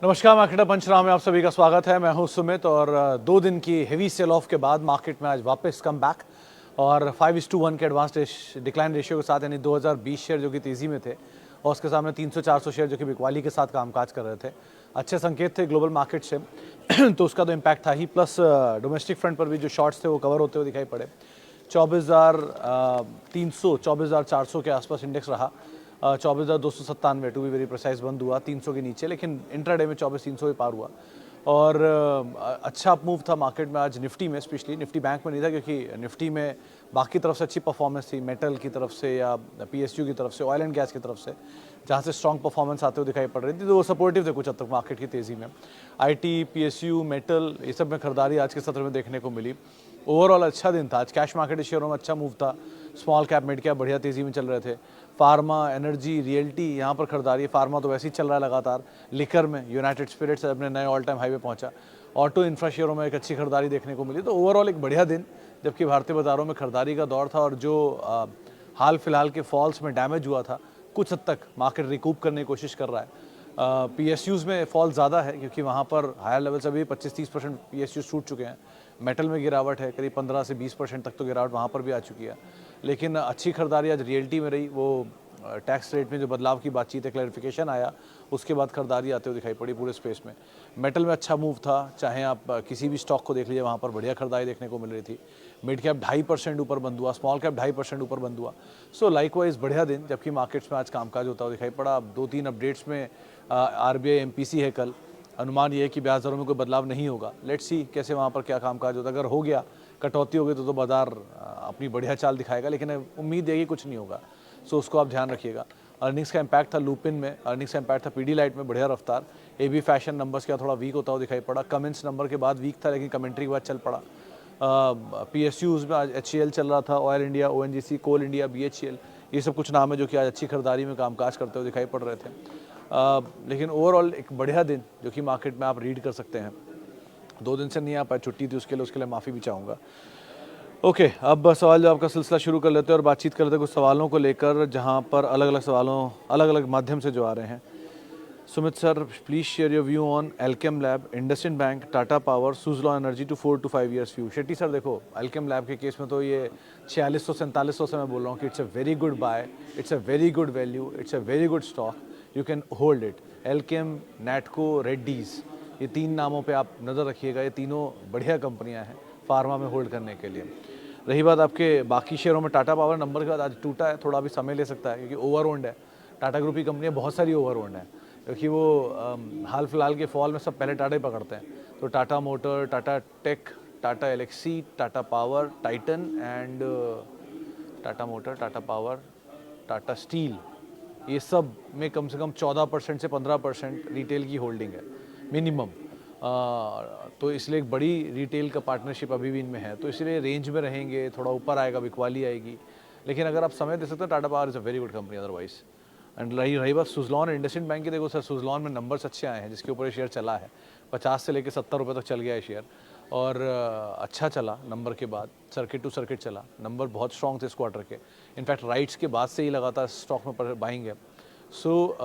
नमस्कार, मार्केटर पंचनामे में आप सभी का स्वागत है। मैं हूं सुमित और 2 दिन की हेवी सेल ऑफ के बाद मार्केट में आज वापस कम बैक और 5:1 के एडवांस डिक्लाइन रेशियो के साथ, यानी 2020 शेयर जो कि तेज़ी में थे और उसके सामने 300-400 शेयर जो कि बिकवाली के साथ कामकाज कर रहे थे। अच्छे संकेत थे ग्लोबल मार्केट से तो उसका तो इम्पैक्ट था ही, प्लस डोमेस्टिक फ्रंट पर भी जो शॉर्ट्स थे वो कवर होते हुए दिखाई पड़े। 24,300 24,400 के आसपास इंडेक्स रहा। 24,297 टू बी वेरी प्रिसाइज बंद हुआ 300 के नीचे, लेकिन इंट्राडे में 24,300 पार हुआ और अच्छा अप मूव था मार्केट में आज निफ्टी में। स्पेशली निफ्टी बैंक में नहीं था क्योंकि निफ्टी में बाकी तरफ से अच्छी परफॉर्मेंस थी, मेटल की तरफ से या पीएसयू की तरफ से, ऑयल एंड गैस की तरफ से, जहाँ से स्ट्रॉन्ग परफॉर्मेंस आते हुए दिखाई पड़ रही थी, तो वो सपोर्टिव थे कुछ हद तक मार्केट की तेज़ी में। आईटी, पीएसयू, मेटल, ये सब में खरीदारी आज के सत्र में देखने को मिली। ओवरऑल अच्छा दिन था आज। कैश मार्केट शेयरों में अच्छा मूव था। स्मॉल कैप, मिड कैप बढ़िया तेज़ी में चल रहे थे। फार्मा, एनर्जी, रियल्टी यहाँ पर खरीदारी। फार्मा तो वैसे ही चल रहा है लगातार। लिकर में यूनाइटेड स्पिरिट्स अपने नए ऑल टाइम हाई पे पहुंचा। ऑटो इंफ्रा शेयरों में एक अच्छी खरीदारी देखने को मिली। तो ओवरऑल एक बढ़िया दिन, जबकि भारतीय बाजारों में खरीदारी का दौर था और जो हाल फिलहाल के फॉल्स में डैमेज हुआ था, कुछ हद तक मार्केट रिकूप करने की कोशिश कर रहा है। पीएसयूज़ में फॉल ज़्यादा है क्योंकि वहाँ पर हायर लेवल से भी 25-30% पीएसयूज़ छूट चुके हैं। मेटल में गिरावट है, करीब 15 से 20% तक तो गिरावट वहाँ पर भी आ चुकी है। लेकिन अच्छी खरीदारी आज रियल्टी में रही। वो टैक्स रेट में जो बदलाव की बातचीत है, क्लैरिफिकेशन आया, उसके बाद खरीदारी आते हुए दिखाई पड़ी पूरे स्पेस में। मेटल में अच्छा मूव था, चाहे आप किसी भी स्टॉक को देख लीजिए, वहाँ पर बढ़िया खरीदारी देखने को मिल रही थी। मिड कैप 2.5% ऊपर बंद हुआ, स्मॉल कैप 2.5% ऊपर बंद हुआ। सो लाइकवाइज बढ़िया दिन, जबकि मार्केट्स में आज कामकाज होता हुआ दिखाई पड़ा। अब 2-3 अपडेट्स में आरबीआई एमपीसी है कल। अनुमान ये है कि ब्याज दरों में कोई बदलाव नहीं होगा। लेट्स सी कैसे वहाँ पर क्या कामकाज होता है। अगर हो गया, कटौती हो गई, तो बाजार अपनी बढ़िया चाल दिखाएगा, लेकिन उम्मीद है कि कुछ नहीं होगा। सो उसको आप ध्यान रखिएगा। अर्निंग्स का इम्पैक्ट था लूपिन में, अर्निंग्स का इम्पैक्ट था पीडीलाइट में बढ़िया रफ्तार। एबी फैशन नंबर्स क्या थोड़ा वीक होता हुआ दिखाई पड़ा। कमेंट्स नंबर के बाद वीक था, लेकिन कमेंट्री के बाद चल पड़ा। पीएसयूज़ में आज एचसीएल चल रहा था, ऑयल इंडिया, ओएनजीसी, कोल इंडिया, बीएचईएल, ये सब कुछ नाम है जो कि आज अच्छी खरीदारी में कामकाज करते हुए दिखाई पड़ रहे थे। लेकिन ओवरऑल एक बढ़िया दिन जो कि मार्केट में आप रीड कर सकते हैं। 2 दिन से नहीं आ पाए, छुट्टी थी, उसके लिए माफ़ी भी चाहूँगा। ओके, अब सवाल जवाब का सिलसिला शुरू कर लेते हैं और बातचीत करते हैं कुछ सवालों को लेकर, जहां पर अलग अलग सवालों अलग अलग माध्यम से जो आ रहे हैं। Sumit sir, please share your view on Alkem lab, IndusInd bank, Tata power, Suzlon energy to 4 to 5 years view. Shetty sir, देखो एल्केम लैब के केस में तो ये 4600-4700 से मैं बोल रहा हूँ कि it's a very good buy, it's a very good value, it's a very good stock, you can hold it. Alkem, Natco, Reddy's, ये 3 नामों पे आप नज़र रखिएगा। ये तीनों बढ़िया कंपनियां हैं फार्मा में होल्ड करने के लिए। रही बात आपके बाकी शेयरों में, टाटा पावर नंबर के बाद आज टूटा है, थोड़ा भी समय ले सकता है क्योंकि ओवर ओन्ड है। टाटा ग्रुप की कंपनियां बहुत सारी ओवर ओन्ड है क्योंकि वो हाल फिलहाल के फॉल में सब पहले टाटा ही पकड़ते हैं। तो Tata motor, Tata tech, Tata Elxsi, Tata power, Titan and Tata motor, Tata power, Tata steel, ये सब में कम से कम 14% से 15% रिटेल की होल्डिंग है मिनिमम। तो इसलिए एक बड़ी रिटेल का पार्टनरशिप अभी भी इनमें है, तो इसलिए रेंज में रहेंगे, थोड़ा ऊपर आएगा, बिकवाली आएगी। लेकिन अगर आप समय दे सकते हैं, Tata power is a very good company otherwise. And रही बात सुज़लॉन इंडसइंड बैंक की, देखो सर, सुज़लॉन में नंबर्स अच्छे आए हैं, जिसके ऊपर ये शेयर चला है। 50 से लेकर 70 रुपये तक चल गया है शेयर और अच्छा चला। नंबर के बाद सर्किट टू सर्किट चला। नंबर बहुत स्ट्रॉन्ग थे इस क्वार्टर के। इनफैक्ट राइट्स के बाद से ही लगातार स्टॉक में बाइंग है। सो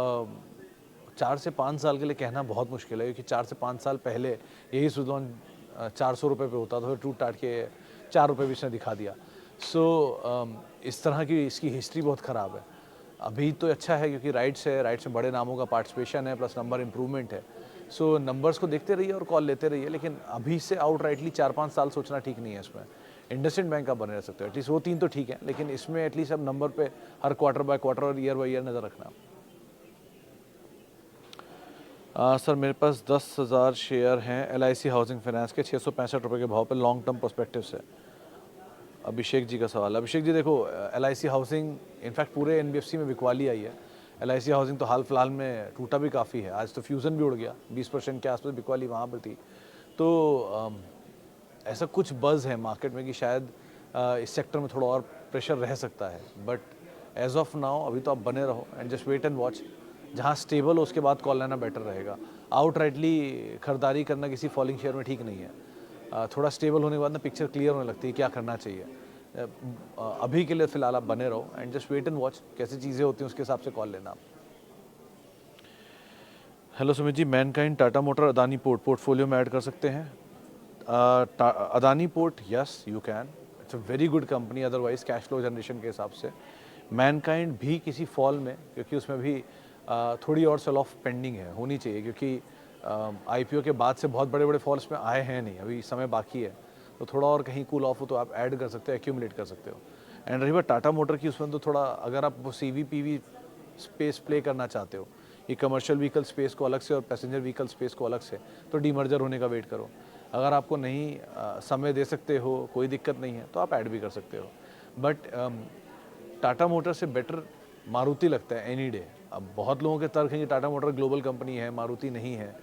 4 से 5 साल के लिए कहना बहुत मुश्किल है क्योंकि 4 से 5 साल पहले यही सुज़लॉन 400 रुपये पे होता था, फिर टूट टाट के 4 रुपये भी इसने दिखा दिया। सो इस तरह की इसकी हिस्ट्री बहुत ख़राब है। अभी तो अच्छा है क्योंकि राइट्स है, राइट्स में बड़े नामों का पार्टिसिपेशन है, प्लस नंबर इंप्रूवमेंट है। सो नंबर्स को देखते रहिए और कॉल लेते रहिए, लेकिन अभी से आउट राइटली 4-5 साल सोचना ठीक नहीं है इसमें। इंडसइंड बैंक आप बने रह सकते हो, एटलीस्ट वो 3 तो ठीक है, लेकिन इसमें एटलीस्ट अब नंबर पे हर क्वार्टर बाय क्वार्टर और ईयर बाय ईयर नज़र रखना। सर, मेरे पास 10,000 शेयर हैं एलआईसी हाउसिंग फाइनेंस के 665 रुपये के भाव पर लॉन्ग टर्म पर्सपेक्टिव से। अभिषेक जी का सवाल। अभिषेक जी, देखो एलआईसी हाउसिंग, इनफैक्ट पूरे एनबीएफसी में बिकवाली आई है। एलआईसी हाउसिंग तो हाल फिलहाल में टूटा भी काफ़ी है। आज तो फ्यूज़न भी उड़ गया, 20% के आसपास बिकवाली वहाँ पर थी। तो ऐसा कुछ बज़ है मार्केट में कि शायद इस सेक्टर में थोड़ा और प्रेशर रह सकता है, बट एज ऑफ नाउ अभी तो आप बने रहो and just wait and watch. जहाँ स्टेबल हो उसके बाद कॉल लेना बेटर रहेगा। आउट राइटली खरीदारी करना किसी फॉलिंग शेयर में ठीक नहीं है। थोड़ा स्टेबल होने के बाद ना पिक्चर क्लियर होने लगती है क्या करना चाहिए। अभी के लिए फ़िलहाल आप बने रहो and just wait and watch, कैसी चीज़ें होती हैं उसके हिसाब से कॉल लेना आप। Hello Sumit ji, Mankind, Tata motor, Adani port portfolio में ऐड कर सकते हैं? Adani port, yes you can, it's a very good company otherwise cash flow generation के हिसाब से। मैनकाइंड भी किसी फॉल में, क्योंकि उसमें भी थोड़ी और सेल ऑफ पेंडिंग है, होनी चाहिए, क्योंकि आईपीओ के बाद से बहुत बड़े बड़े फॉल्स में आए हैं नहीं, अभी समय बाकी है, तो थोड़ा और कहीं कूल ऑफ हो तो आप ऐड कर सकते हो, एक्यूमुलेट कर सकते हो। एंड रही बात टाटा मोटर की, उसमें तो थोड़ा अगर आप वो सीवी पीवी स्पेस प्ले करना चाहते हो, ये कमर्शियल व्हीकल स्पेस को अलग से और पैसेंजर व्हीकल स्पेस को अलग से, तो डीमर्जर होने का वेट करो। अगर आपको नहीं समय दे सकते हो, कोई दिक्कत नहीं है, तो आप ऐड भी कर सकते हो। बट टाटा मोटर से बेटर मारुति लगता है एनी डे। अब बहुत लोगों के तर्क हैं कि टाटा मोटर ग्लोबल कंपनी है, मारुति नहीं है,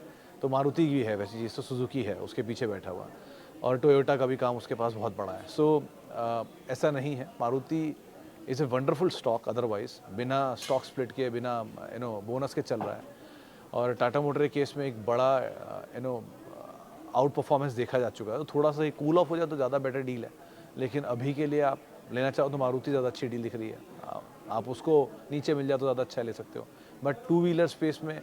तो मारुति भी है वैसी चीज़, तो सुजुकी है उसके पीछे बैठा हुआ, और टोयोटा का भी काम उसके पास बहुत बड़ा है। सो ऐसा नहीं है, Maruti is a wonderful stock otherwise, बिना स्टॉक स्प्लिट के, बिना बोनस के चल रहा है। और टाटा मोटर के केस में एक बड़ा आउट परफॉर्मेंस देखा जा चुका है, तो थोड़ा सा कूल ऑफ हो जाए तो ज़्यादा बेटर डील है। लेकिन अभी के लिए आप लेना चाहो तो मारुति ज़्यादा अच्छी डील दिख रही है, आप उसको नीचे मिल जाए तो ज़्यादा अच्छा ले सकते हो। बट टू व्हीलर स्पेस में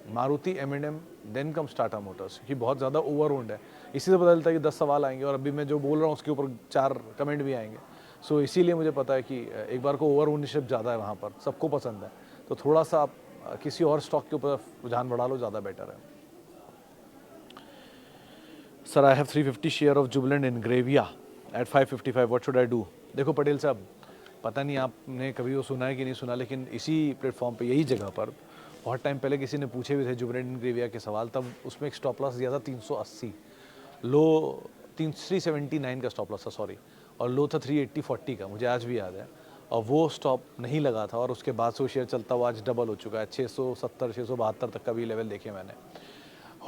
Maruti, M&M, then comes Tata motors, कि बहुत ज़्यादा ओवर ओन्ड है। इसी से पता चलता है कि 10 सवाल आएंगे और अभी मैं जो बोल रहा हूँ उसके ऊपर 4 कमेंट भी आएंगे। सो इसीलिए मुझे पता है कि एक बार को ओवर ओनरशिप ज़्यादा है वहाँ पर, सबको पसंद है, तो थोड़ा सा आप किसी और स्टॉक के ऊपर रुझान बढ़ा लो, ज़्यादा बेटर है। Sir, I have 350 share of Jubilant Ingrevia at 555, what should I do? देखो पटेल साहब, पता नहीं आपने कभी वो सुना है कि नहीं सुना, लेकिन इसी प्लेटफॉर्म पे, यही जगह पर बहुत टाइम पहले किसी ने पूछे भी थे जुबिलेंट इन ग्रेविया के सवाल, तब उसमें एक स्टॉप लॉस दिया था 380, लो 379 का स्टॉप लॉस था, सॉरी, और लो था 380-40 का, मुझे आज भी याद है। और वो स्टॉप नहीं लगा था, और उसके बाद से वो शेयर चलता हुआ आज डबल हो चुका है, 670-672 तक का भी लेवल देखे मैंने।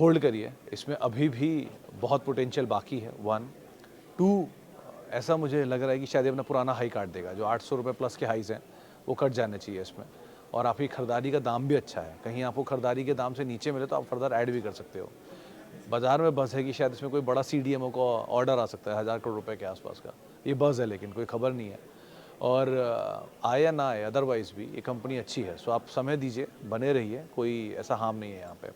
होल्ड करिए, इसमें अभी भी बहुत पोटेंशियल बाकी है, 1 2, ऐसा मुझे लग रहा है कि शायद ये अपना पुराना हाई काट देगा, जो 800 रुपये प्लस के हाइज हैं वो कट जाने चाहिए इसमें। और आपकी खरीदारी का दाम भी अच्छा है, कहीं आपको खरीदारी के दाम से नीचे मिले तो आप फर्दर ऐड भी कर सकते हो। बाजार में बज़ है कि शायद इसमें कोई बड़ा CDMO का ऑर्डर आ सकता है 1000 करोड़ रुपए के आसपास का, ये बज़ है, लेकिन कोई खबर नहीं है। और आए या ना आए, अदरवाइज भी ये कंपनी अच्छी है, सो आप समय दीजिए, बने रहिए, कोई ऐसा हार्म नहीं है यहाँ पे।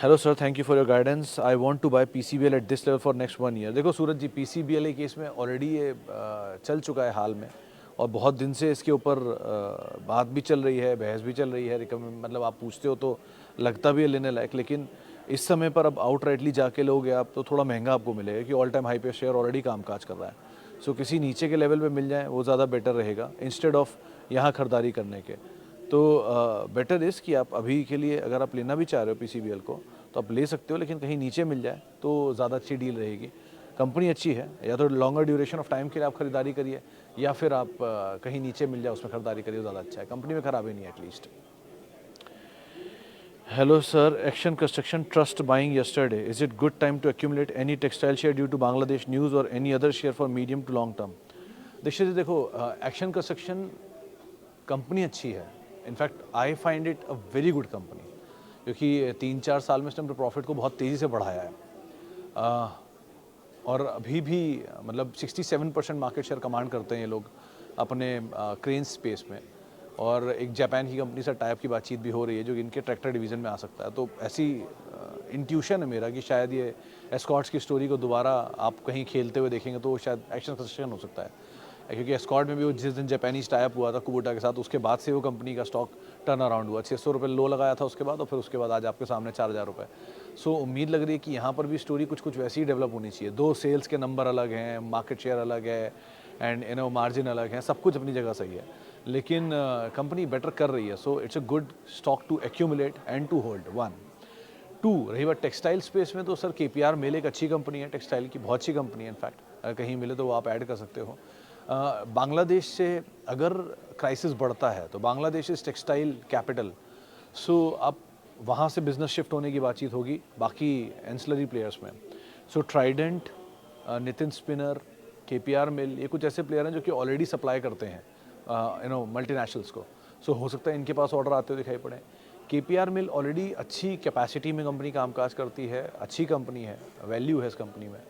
Hello sir, thank you for your guidance, I want to buy PCBL at this level for next 1 year. देखो सूरज जी, PCBL केस में ऑलरेडी ये चल चुका है हाल में, और बहुत दिन से इसके ऊपर बात भी चल रही है, बहस भी चल रही है, मतलब आप पूछते हो तो लगता भी है लेने लायक, लेकिन इस समय पर अब आउटराइटली जाके लोगे आप तो थोड़ा महंगा आपको मिलेगा, कि ऑल टाइम हाई पे शेयर ऑलरेडी कामकाज कर रहा है। सो किसी नीचे के लेवल पे मिल जाए वो ज़्यादा बेटर रहेगा, इंस्टेड ऑफ यहाँ खरीदारी करने के। तो बेटर इज़ कि आप अभी के लिए अगर आप लेना भी चाह रहे हो PCBL को, तो आप ले सकते हो, लेकिन कहीं नीचे मिल जाए तो ज़्यादा अच्छी डील रहेगी। कंपनी अच्छी है, या तो लॉन्गर ड्यूरेशन ऑफ टाइम के लिए आप खरीदारी करिए, या फिर आप कहीं नीचे मिल जाए उसमें खरीदारी करिए, ज़्यादा अच्छा है, कंपनी में खराबी नहीं है at least. Hello sir, action construction trust buying yesterday, is it good time to accumulate any textile share due to Bangladesh news or any other share for medium to long term? देखो, action construction company अच्छी है, in fact I find it a very good company, क्योंकि 3-4 साल में इसने अपने profit को बहुत तेज़ी से बढ़ाया है, और अभी भी मतलब 67% मार्केट शेयर कमांड करते हैं ये लोग अपने क्रेन स्पेस में, और एक जापान की कंपनी से टाइप की बातचीत भी हो रही है जो इनके ट्रैक्टर डिवीज़न में आ सकता है। तो ऐसी इंट्यूशन है मेरा कि शायद ये एस्कॉर्ट्स की स्टोरी को दोबारा आप कहीं खेलते हुए देखेंगे तो शायद एक्शन कंस्ट्रक्शन हो सकता है, क्योंकि एस्कॉर्ट में भी वो जिस दिन जापानीज टाइप हुआ था कुबोटा के साथ, उसके बाद से वो कंपनी का स्टॉक टर्न अराउंड हुआ, 600 रुपये लो लगाया था उसके बाद, और फिर उसके बाद आज आपके सामने 4000 रुपये। सो उम्मीद लग रही है कि यहाँ पर भी स्टोरी कुछ वैसी ही डेवलप होनी चाहिए। दो सेल्स के नंबर अलग हैं, मार्केट शेयर अलग है, एंड मार्जिन अलग है, सब कुछ अपनी जगह सही है, लेकिन कंपनी बेटर कर रही है। So it's a good stock to accumulate and to hold, 1 2। रही बात टेक्सटाइल स्पेस में, तो सर KPR मिल एक अच्छी कंपनी है, टेक्सटाइल की बहुत अच्छी कंपनी है, इनफैक्ट अगर कहीं मिले तो वो आप ऐड कर सकते हो। बांग्लादेश से अगर क्राइसिस बढ़ता है तो बांग्लादेश इज टेक्सटाइल कैपिटल, सो आप वहाँ से बिजनेस शिफ्ट होने की बातचीत होगी बाकी एंसिलरी प्लेयर्स में। सो ट्राइडेंट, नितिन स्पिनर, KPR मिल, ये कुछ ऐसे प्लेयर हैं जो कि ऑलरेडी सप्लाई करते हैं मल्टीनेशनल्स को, सो हो सकता है इनके पास ऑर्डर आते हुए दिखाई पड़े। KPR मिल ऑलरेडी अच्छी कैपेसिटी में कंपनी कामकाज करती है, अच्छी कंपनी है, वैल्यू है इस कंपनी में,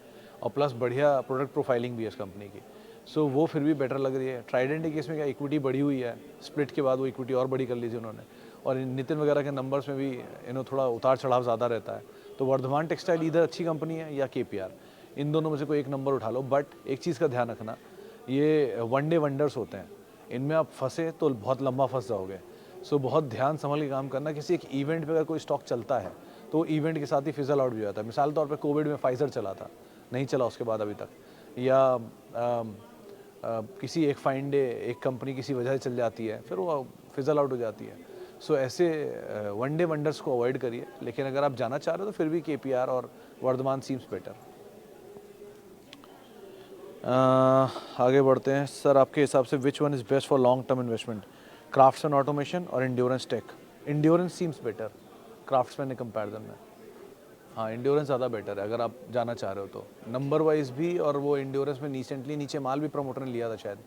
और प्लस बढ़िया प्रोडक्ट प्रोफाइलिंग भी है इस कंपनी की। सो वो फिर भी बेटर लग रही है। ट्राइडेंट के केस में क्या इक्विटी बढ़ी हुई है, स्प्लिट के बाद वो इक्विटी और बड़ी कर ली थी उन्होंने, और नितिन वगैरह के नंबर्स में भी थोड़ा उतार चढ़ाव ज़्यादा रहता है। तो वर्धमान टेक्सटाइल इधर अच्छी कंपनी है या KPR, इन दोनों में से कोई एक नंबर उठा लो। बट एक चीज़ का ध्यान रखना, ये वन डे वंडर्स होते हैं, इनमें आप फंसे तो बहुत लंबा फंस जाओगे। सो बहुत ध्यान संभल के काम करना। किसी एक इवेंट पे अगर कोई स्टॉक चलता है तो इवेंट के साथ ही फिजल आउट भी हो जाता है। मिसाल तौर पे कोविड में फाइजर चला था, नहीं चला उसके बाद अभी तक, या किसी एक फाइन डे एक कंपनी किसी वजह से चल जाती है, फिर वो फिजल आउट हो जाती है। सो ऐसे वन डे वंडर्स को अवॉइड करिए। लेकिन अगर आप जाना चाह रहे हो तो फिर भी KPR और वर्धमान सीम्स बेटर। आगे बढ़ते हैं सर, आपके हिसाब से which one is best for long term investment, Craftsman automation और Endurance tech? Endurance seems better Craftsman के कंपैरिजन में। हाँ, इंड्योरेंस ज़्यादा बेटर है अगर आप जाना चाह रहे हो तो, नंबर वाइज भी। और वो इंड्योरेंस में रिसेंटली नीचे माल भी प्रमोटर ने लिया था शायद,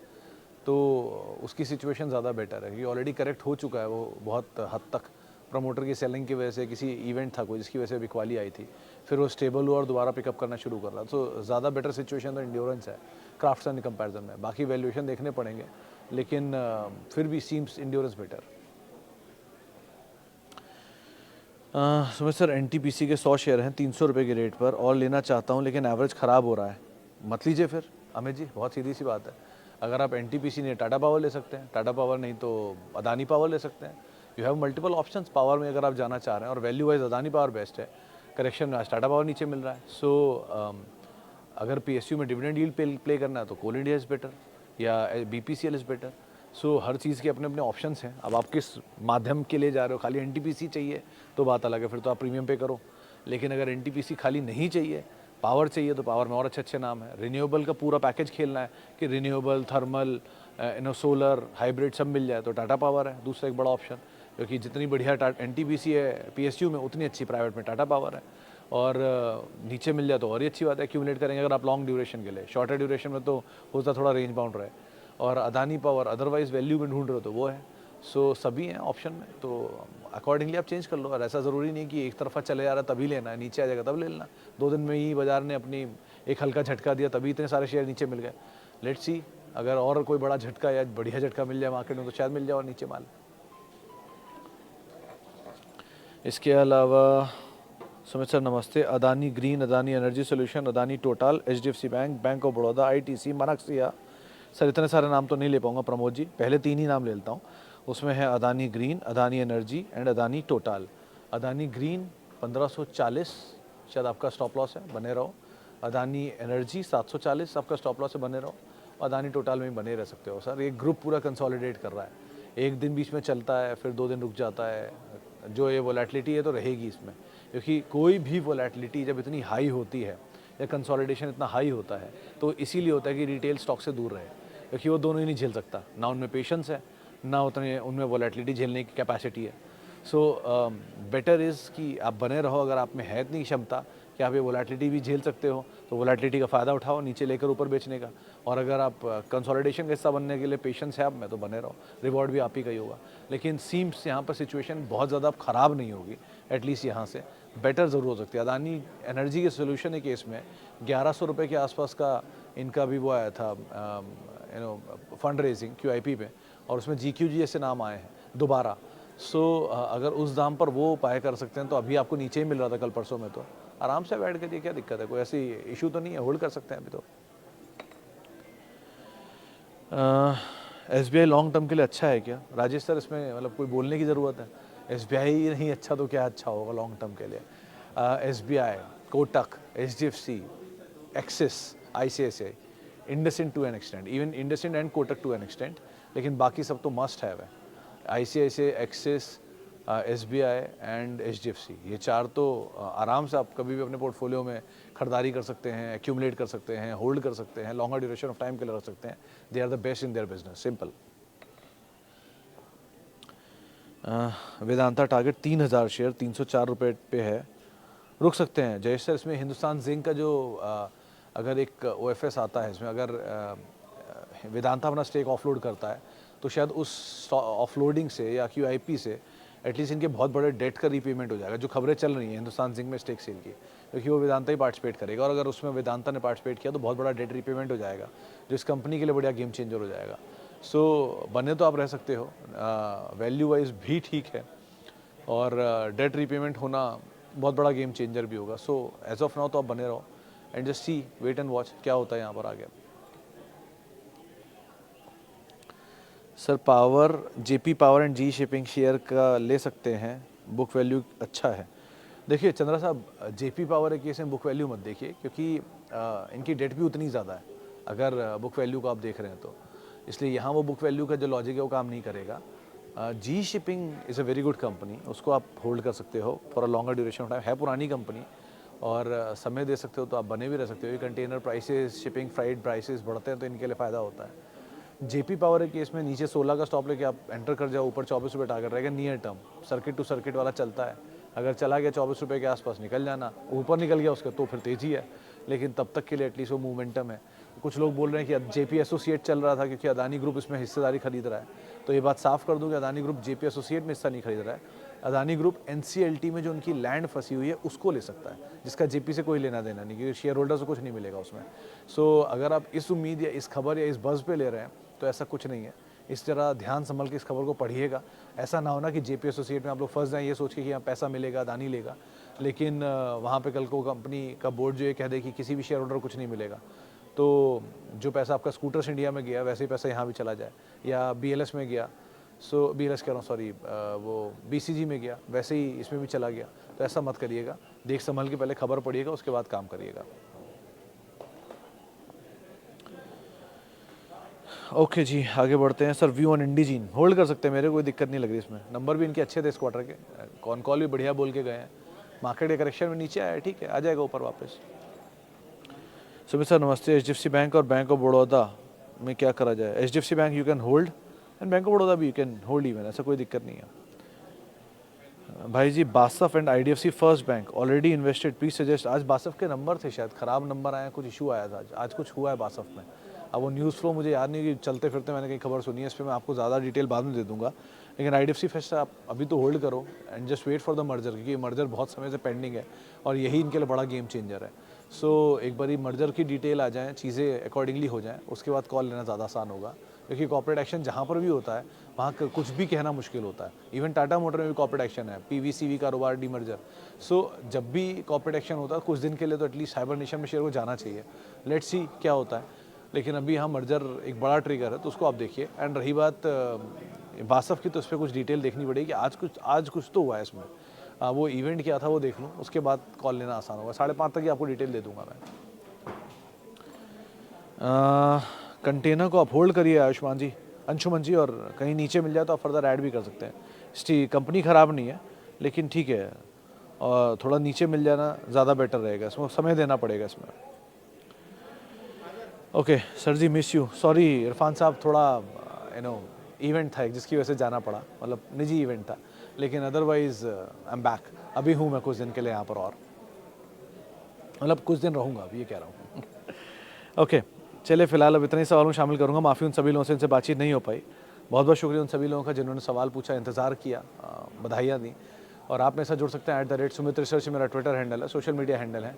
तो उसकी सिचुएशन ज़्यादा बेटर है, क्योंकि ऑलरेडी करेक्ट हो चुका है वो बहुत हद तक। प्रमोटर की सेलिंग की वजह से किसी इवेंट था कोई जिसकी वजह से बिकवाली आई थी, फिर वो स्टेबल हुआ और दोबारा पिकअप करना शुरू कर रहा। तो ज़्यादा बेटर सिचुएशन तो इंड्योरेंस है क्राफ्ट्समैन के कंपैरिजन में। बाकी वैल्यूएशन देखने पड़ेंगे, लेकिन फिर भी seems endurance better. Sumit sir, NTPC के 100 शेयर हैं 300 रुपये के रेट पर, और लेना चाहता हूं लेकिन एवरेज ख़राब हो रहा है, मत लीजिए फिर। अमित जी, बहुत सीधी सी बात है। अगर आप NTPC नहीं, टाटा पावर ले सकते हैं, टाटा पावर नहीं तो अदानी पावर ले सकते हैं। You have multiple options power में अगर आप जाना चाह रहे हैं, और value wise Adani power best है। करेक्शन में आज टाटा पावर नीचे मिल रहा है। सो अगर PSU में डिविडेंड यील्ड प्ले करना है तो कोल इंडिया इज़ बेटर, या BPCL इज़ बेटर। सो हर चीज़ के अपने अपने ऑप्शंस हैं। अब आप किस माध्यम के लिए जा रहे हो, खाली NTPC चाहिए तो बात अलग है, फिर तो आप प्रीमियम पे करो। लेकिन अगर NTPC खाली नहीं चाहिए, पावर चाहिए, तो पावर में और अच्छे अच्छे नाम है। रिन्यूएबल का पूरा पैकेज खेलना है कि रिन्यूएबल, थर्मल, सोलर, हाइब्रिड सब मिल जाए, तो टाटा पावर है दूसरा एक बड़ा ऑप्शन। क्योंकि जितनी बढ़िया NTPC है PSU में, उतनी अच्छी प्राइवेट में टाटा पावर है। और नीचे मिल जाए तो और ही अच्छी बात है, एक्यूमुलेट करेंगे अगर आप लॉन्ग ड्यूरेशन के लिए। शॉर्टर ड्यूरेशन में तो होता थोड़ा रेंज बाउंड रहे। और अदानी पावर अदरवाइज वैल्यू में ढूंढ रहे हो तो वो है। सो सभी हैं ऑप्शन में, तो अकॉर्डिंगली आप चेंज कर लो। और ऐसा ज़रूरी नहीं कि एक तरफा चले जा रहा है तभी लेना है, नीचे आ जाएगा तब ले लेना। 2 दिन में ही बाजार ने अपनी एक हल्का झटका दिया, तभी इतने सारे शेयर नीचे मिल गए। लेट्स सी, अगर और कोई बड़ा झटका या बढ़िया झटका मिल जाए मार्केट में तो शायद मिल जाए और नीचे माल। इसके अलावा सुमित सर नमस्ते, Adani green, Adani energy solution, Adani total, HDFC bank, bank of Baroda, ITC, Manaksia. Sir इतने सारे नाम तो नहीं ले पाऊंगा प्रमोद जी, पहले 3 ही नाम ले लेता हूँ। उसमें है Adani green, Adani energy and Adani total. Adani green 1540 शायद आपका स्टॉप लॉस है, बने रहो। अदानी एनर्जी 740 आपका स्टॉप लॉस है, बने रहो। अदानी टोटल में बने रह सकते हो सर। एक ग्रुप पूरा कंसोलिडेट कर रहा है, एक दिन बीच में चलता है, फिर 2 दिन रुक जाता है। जो ये वोलेटिलिटी है तो रहेगी इसमें, क्योंकि कोई भी वोलेटिलिटी जब इतनी हाई होती है या कंसोलिडेशन इतना हाई होता है तो इसीलिए होता है कि रिटेल स्टॉक से दूर रहे, क्योंकि वो दोनों ही नहीं झेल सकता, ना उनमें पेशेंस है, ना उतने उनमें वोलेटिलिटी झेलने की कैपेसिटी है। सो बेटर इज़ कि आप बने रहो। अगर आप में है इतनी क्षमता कि आप ये वोलेटिलिटी भी झेल सकते हो तो वोलेटिलिटी का फ़ायदा उठाओ नीचे लेकर ऊपर बेचने का। और अगर आप कंसोलिडेशन का हिस्सा बनने के लिए पेशेंस है आप में, तो बने रहो, रिवॉर्ड भी आप ही का ही होगा। लेकिन सीम्स यहाँ पर सिचुएशन बहुत ज़्यादा ख़राब नहीं होगी, एटलीस्ट यहाँ से बेटर ज़रूर हो सकती है। अदानी एनर्जी के सोल्यूशन के केस में 1100 रुपये के आसपास का इनका भी वो आया था फंड रेजिंग QIP पे, और उसमें GQG ऐसे नाम आए हैं दोबारा। सो अगर उस दाम पर वो उपाय कर सकते हैं तो अभी आपको नीचे ही मिल रहा था कल परसों में, तो आराम से ऐड करिए, क्या दिक्कत है, कोई ऐसी इशू तो नहीं है, होल्ड कर सकते हैं अभी तो। SBI लॉन्ग टर्म के लिए अच्छा है क्या राजेश सर? इसमें मतलब कोई बोलने की ज़रूरत है? SBI नहीं अच्छा तो क्या अच्छा होगा लॉन्ग टर्म के लिए? SBI, Kotak, HDFC, Axis, ICICI, IndusInd to an extent, even IndusInd and Kotak to an extent, लेकिन बाकी सब तो मस्ट है। ICICI, Axis, SBI and HDFC, ये 4 तो आराम से आप कभी भी अपने पोर्टफोलियो में खरीदारी कर सकते हैं, एक्यूमुलेट कर सकते हैं, होल्ड कर सकते हैं, लॉन्गर ड्यूरेशन ऑफ टाइम के लिए रख सकते हैं। They are the best in their business, simple. Vedanta target 3000 share 304 रुपये पे है, रुक सकते हैं जयेश सर? इसमें हिंदुस्तान जिंक का जो अगर एक OFS आता है इसमें, अगर वेदांता अपना स्टेक ऑफलोड करता है तो शायद उस ऑफलोडिंग से या QIP से एटलीस्ट इनके बहुत बड़े डेट का रीपेमेंट हो जाएगा। जो खबरें चल रही हैं हिंदुस्तान जिंक में स्टेक सेल की, क्योंकि वो वेदांता ही पार्टिसिपेट करेगा, और अगर उसमें वेदांता ने पार्टिसिपेट किया तो बहुत बड़ा डेट रीपेमेंट हो जाएगा, जो इस कंपनी के लिए बढ़िया गेम चेंजर हो जाएगा। सो बने तो आप रह सकते हो, वैल्यू वाइज भी ठीक है, और डेट रीपेमेंट होना बहुत बड़ा गेम चेंजर भी होगा। सो एज ऑफ नाउ तो आप बने रहो and just see, wait and watch क्या होता है यहाँ पर आगे। Sir power, JP power and G shipping share का ले सकते हैं, बुक वैल्यू अच्छा है। देखिए चंद्रा साहब, जेपी पावर के केस में बुक वैल्यू मत देखिए, क्योंकि इनकी डेट भी उतनी ज़्यादा है अगर बुक वैल्यू को आप देख रहे हैं तो, इसलिए यहाँ वो बुक वैल्यू का जो लॉजिक है वो काम नहीं करेगा। GE shipping is a very good company, उसको आप होल्ड कर सकते हो for a longer duration of time. है पुरानी कंपनी और समय दे सकते हो तो आप बने भी रह सकते हो। ये container prices, shipping freight prices बढ़ते हैं तो इनके लिए फ़ायदा होता है। जेपी पावर के केस में नीचे 16 का स्टॉप लेके आप एंटर कर जाओ, ऊपर 24 रुपये टारगेट रहेगा near term, circuit to circuit वाला चलता है। अगर चला गया 24 रुपये के आसपास निकल जाना, ऊपर निकल गया उसका तो फिर तेज़ी है, लेकिन तब तक के लिए एटलीस्ट वो मोमेंटम है। कुछ लोग बोल रहे हैं कि अब जेपी एसोसिएट चल रहा था क्योंकि अदानी ग्रुप इसमें हिस्सेदारी खरीद रहा है, तो ये बात साफ कर दूं कि अदानी ग्रुप जेपी एसोसिएट में हिस्सा नहीं खरीद रहा है। अदानी ग्रुप एनसीएलटी में जो उनकी लैंड फंसी हुई है उसको ले सकता है, जिसका जेपी से कोई लेना देना नहीं, क्योंकि शेयर होल्डर से कुछ नहीं मिलेगा उसमें। सो अगर आप इस उम्मीद या इस खबर या इस बज़ पे ले रहे हैं तो ऐसा कुछ नहीं है। इस तरह ध्यान संभल के इस खबर को पढ़िएगा। ऐसा ना होना कि जेपी एसोसिएट में आप लोग फंस जाएं ये सोच के कि यहाँ पैसा मिलेगा, अदानी लेगा, लेकिन वहाँ पे कल को कंपनी का बोर्ड जो ये कह दे कि किसी भी शेयर होल्डर को कुछ नहीं मिलेगा, तो जो पैसा आपका स्कूटर्स इंडिया में गया वैसे ही पैसा यहाँ भी चला जाए, या बीएलएस में गया, सो बीएलएस कह रहा हूँ सॉरी, वो बीसीजी में गया वैसे ही इसमें भी चला गया। तो ऐसा मत करिएगा, देख संभल के पहले खबर पढ़िएगा, उसके बाद काम करिएगा। ओके जी, आगे बढ़ते हैं। सर व्यू ऑन इंडिजीन होल्ड कर सकते हैं, मेरे कोई दिक्कत नहीं लग रही इसमें। नंबर भी इनके अच्छे थे इस क्वार्टर के, कॉन कॉल भी बढ़िया बोल के गए हैं। मार्केट के करेक्शन में नीचे आया, ठीक है, आ जाएगा ऊपर वापस। सुमित सर नमस्ते। एचडीएफसी बैंक और बैंक ऑफ बड़ौदा में क्या करा जाए? HDFC bank you can hold and bank of Baroda भी यू कैन होल्ड इवन, ऐसा कोई दिक्कत नहीं है। भाई जी BASF and IDFC first bank already invested, please suggest. आज बासफ के नंबर थे, शायद खराब नंबर आए, कुछ इशू आया था आज कुछ हुआ है बासफ में। अब वो न्यूज़ फ्लो मुझे याद नहीं कि चलते फिरते मैंने कहीं खबर सुनी है, इस पर मैं आपको ज़्यादा डिटेल बाद में दे दूंगा। लेकिन आईडीएफसी फर्स्ट आप अभी तो होल्ड करो and just wait for the merger, क्योंकि मर्जर बहुत समय से पेंडिंग है और यही इनके लिए बड़ा गेम चेंजर है। सो एक बारी मर्जर की डिटेल आ जाए, चीज़ें अकॉर्डिंगली हो जाएँ, उसके बाद कॉल लेना ज़्यादा आसान होगा, क्योंकि कॉर्पोरेट एक्शन जहाँ पर भी होता है वहाँ कुछ भी कहना मुश्किल होता है। इवन टाटा मोटर में भी कॉर्पोरेट एक्शन है, पीवीसीवी कारोबार डीमर्जर। सो जब भी कॉर्पोरेट एक्शन होता है कुछ दिन के लिए तो एटलीस्ट हाइबरनेशन में शेयर को जाना चाहिए। लेट्स सी क्या होता है, लेकिन अभी यहाँ मर्जर एक बड़ा ट्रिगर है तो उसको आप देखिए। एंड रही बात बासफ की, तो उस पर कुछ डिटेल देखनी पड़ेगी कि आज कुछ तो हुआ है इसमें। वो इवेंट क्या था वो देख लूँ, उसके बाद कॉल लेना आसान होगा। 5:30 तक ही आपको डिटेल दे दूंगा मैं। कंटेनर को आप होल्ड करिए आयुष्मान जी, अंशुमन जी, और कहीं नीचे मिल जाए तो आप फर्दर ऐड भी कर सकते हैं। कंपनी ख़राब नहीं है लेकिन ठीक है, और थोड़ा नीचे मिल जाना ज़्यादा बेटर रहेगा, इसमें समय देना पड़ेगा इसमें। Okay sir ji, miss you, sorry Irfan साहब, थोड़ा इवेंट था एक जिसकी वजह से जाना पड़ा, मतलब निजी इवेंट था, लेकिन अदरवाइज आई एम बैक। अभी हूँ मैं कुछ दिन के लिए यहाँ पर, और मतलब कुछ दिन रहूँगा अभी, ये कह रहा हूँ। ओके चलिए, फिलहाल अब इतने सवालों शामिल करूँगा। माफ़ी उन सभी लोगों से इनसे बातचीत नहीं हो पाई। बहुत बहुत शुक्रिया उन सभी लोगों का जिन्होंने सवाल पूछा, इंतज़ार किया, बधाइयाँ दी। और आप मेरे साथ जुड़ सकते हैं @सुमित रिसर्च मेरा ट्विटर हैंडल है, सोशल मीडिया हैंडल है।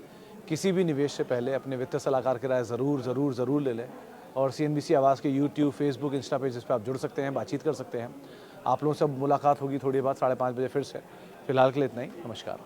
किसी भी निवेश से पहले अपने वित्तीय सलाहकार की राय ज़रूर ले लें। और CNBC आवाज़ के यूट्यूब, फेसबुक, इंस्टा पेजेस पर आप जुड़ सकते हैं, बातचीत कर सकते हैं। आप लोगों से मुलाकात होगी थोड़ी बाद 5:30 बजे फिर से। फिलहाल के लिए इतना ही, नमस्कार।